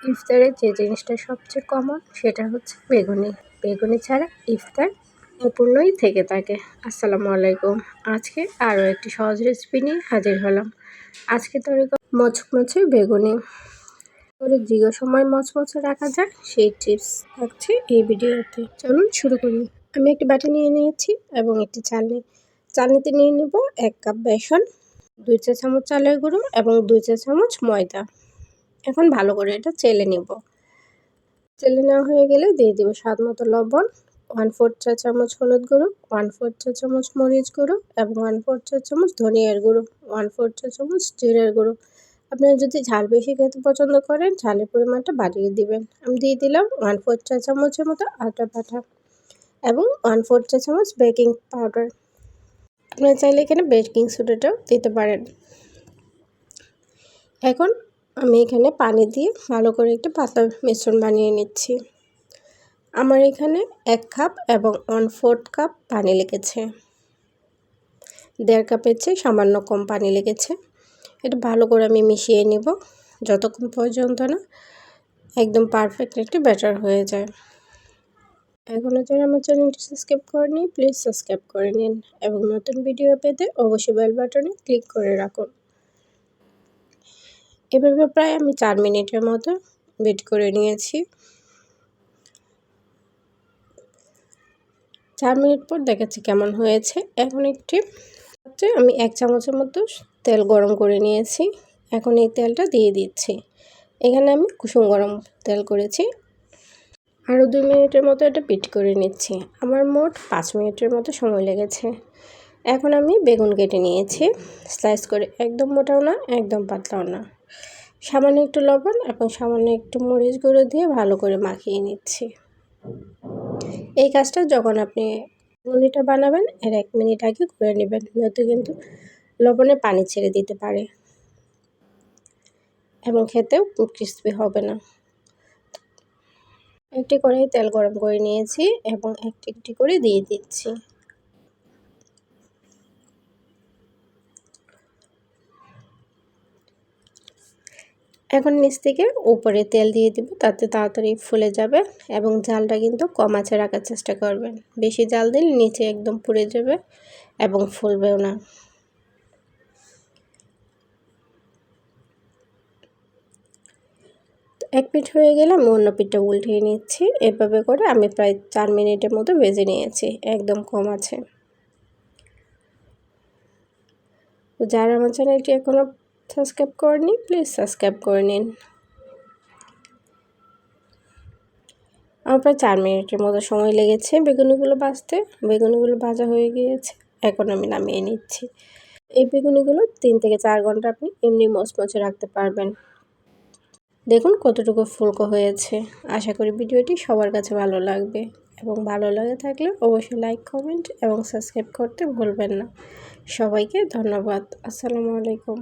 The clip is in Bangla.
ইফতারের যে জিনিসটা সবচেয়ে কমন সেটা হচ্ছে বেগুনি। বেগুনি ছাড়া ইফতার অপূর্ণই থেকে থাকে। আসসালামু আলাইকুম। আজকে আরও একটি সহজ রেসিপি নিয়ে হাজির হলাম। আজকে তৈরি করব মচমচে বেগুনি। করে দীর্ঘ সময় মচমচে রাখা যায় সেই টিপস থাকছে এই ভিডিওতে। চলুন শুরু করি। আমি একটি বাটি নিয়ে নিয়েছি এবং একটি চালনিতে নিয়ে নেব 1 কাপ বেসন, 2 চা চামচ চালের গুঁড়ো এবং 2 চা চামচ ময়দা। এখন ভালো করে এটা চেলে নেব। চেলে নেওয়া হয়ে গেলে দিয়ে দেব স্বাদ মতো লবণ, 1/4 চা চামচ হলুদ গুঁড়ো, 1/4 চা চামচ মরিচ গুঁড়ো এবং 1/4 চা চামচ ধনিয়ার গুঁড়ো, 1/4 চা চামচ জিরার গুঁড়ো। আপনারা যদি ঝাল বেশি খেতে পছন্দ করেন ঝালের পরিমাণটা বাড়িয়ে দিবেন। আমি দিয়ে দিলাম 1/4 চা চামচের মতো আদা বাটা এবং 1/4 চা চামচ বেকিং পাউডার। আপনারা চাইলে এখানে বেকিং সোডাটাও দিতে পারেন। এখন আমি এখানে পানি দিয়ে ভালো করে একটা পাতলা মিশ্রণ বানিয়ে নিচ্ছি। আমার এখানে 1 কাপ এবং 1/4 কাপ পানি লেগেছে। 1.5 কাপের চেয়ে সামান্য কম পানি লেগেছে। এটা ভালো করে আমি মিশিয়ে নেব যতক্ষণ পর্যন্ত না একদম পারফেক্ট একটা ব্যাটার হয়ে যায়। এখনও যারা আমার চ্যানেলটি সাবস্ক্রাইব করেনি প্লিজ সাবস্ক্রাইব করে নিন এবং নতুন ভিডিও পেতে অবশ্যই বেল বাটনে ক্লিক করে রাখুন। এভাবে প্রায় আমি 4 মিনিটের মতো বিট করে নিয়েছি। 4 মিনিট পর দেখাচ্ছি কেমন হয়েছে। এখন একটি পাত্রে আমি 1 চামচের মতো তেল গরম করে নিয়েছি। এখন এই তেলটা দিয়ে দিচ্ছি। এখানে আমি কুসুম গরম তেল করেছি। আরও 2 মিনিটের মতো এটা বিট করে নিচ্ছি। আমার মোট 5 মিনিটের মতো সময় লেগেছে। এখন আমি বেগুন কেটে নিয়েছি স্লাইস করে, একদম মোটাও না একদম পাতলাও না। সামান্য একটু লবণ এবং সামান্য একটু মরিচ গুঁড়ো দিয়ে ভালো করে মাখিয়ে নিচ্ছি। এই কাজটা যখন আপনি বেগুনিটা বানাবেন এর 1 মিনিট আগে করে নেবেন, নয়তো কিন্তু লবণে পানি ছেড়ে দিতে পারে এবং খেতেও ক্রিস্পি হবে না। একটি কড়াই তেল গরম করে নিয়েছি এবং একটি একটি করে দিয়ে দিচ্ছি। এখন নিচ থেকে উপরে তেল দিয়ে দিব, তাতে তাড়াতাড়ি ফুলে যাবে এবং জালটা কিন্তু কম আঁচে রাখার চেষ্টা করবেন। বেশি জাল দিলে নিচে একদম পুড়ে যাবে এবং ফুলবেও না। এক পিঠ হয়ে গেলে আমি অন্য পিঠটা উল্টিয়ে নিচ্ছি। এভাবে করে আমি প্রায় 4 মিনিটের মতো ভেজে নিয়েছি একদম কম আছে। যারা আমার চ্যানেলটি এখনও সাবস্ক্রাইব করেনি প্লিজ সাবস্ক্রাইব করে নিন। আমার প্রায় 4 মিনিটের মতো সময় লেগেছে বেগুনিগুলো ভাজতে। বেগুনিগুলো ভাজা হয়ে গিয়েছে, এখন আমি নামিয়ে নিচ্ছি। এই বেগুনিগুলো 3 থেকে 4 ঘন্টা আপনি এমনি মচমচে রাখতে পারবেন। দেখুন কতটুকু ফুলকো হয়েছে। আশা করি ভিডিওটি সবার কাছে ভালো লাগবে এবং ভালো লাগে থাকলে অবশ্যই লাইক, কমেন্ট এবং সাবস্ক্রাইব করতে ভুলবেন না। সবাইকে ধন্যবাদ। আসসালামু আলাইকুম।